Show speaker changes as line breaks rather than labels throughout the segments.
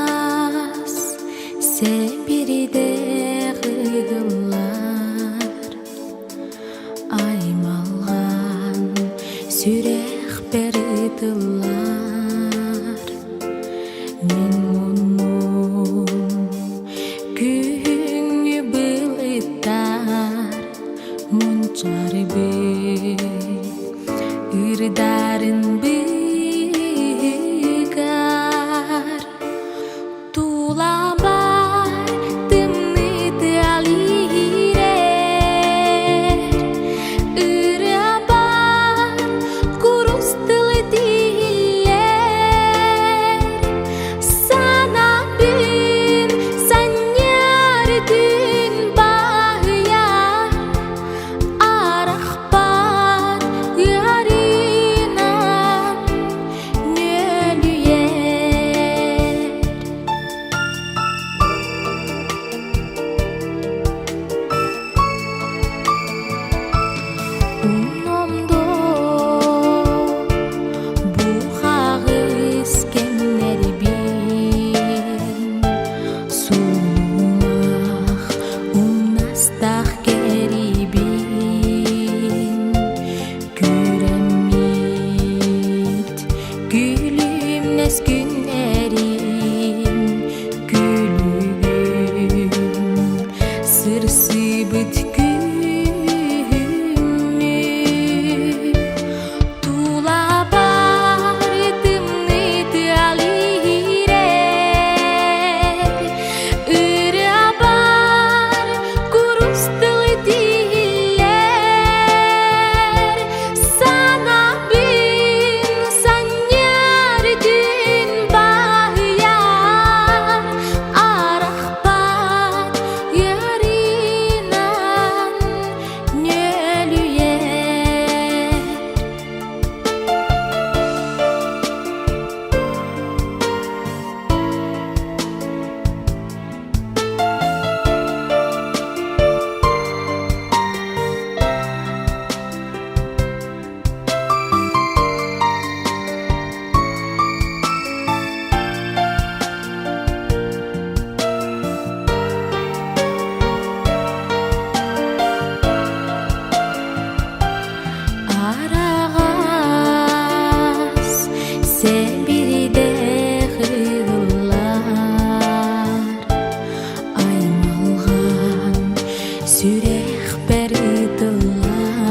Арагас сен бириде кыйгылар аймалган сүрек бердылар мен мунун күңү былыттар мунчар бек ырдарын быгар туламбар тымныты алирер ырабар курустылы диллер санабын саньяр дүн багыяр арахпар яринан нөлүер Уномдо бухагыз кеннербин сумах умнастах керибин күремит гүлүмнес күннерин күлүгүм сырсыбыт Арагас сен бириде кыйгылар аймалган сүрек бердылар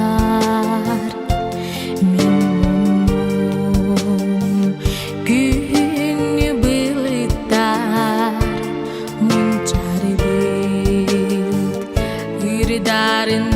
мен мунун күңү былыттар мунчар бет ырдарын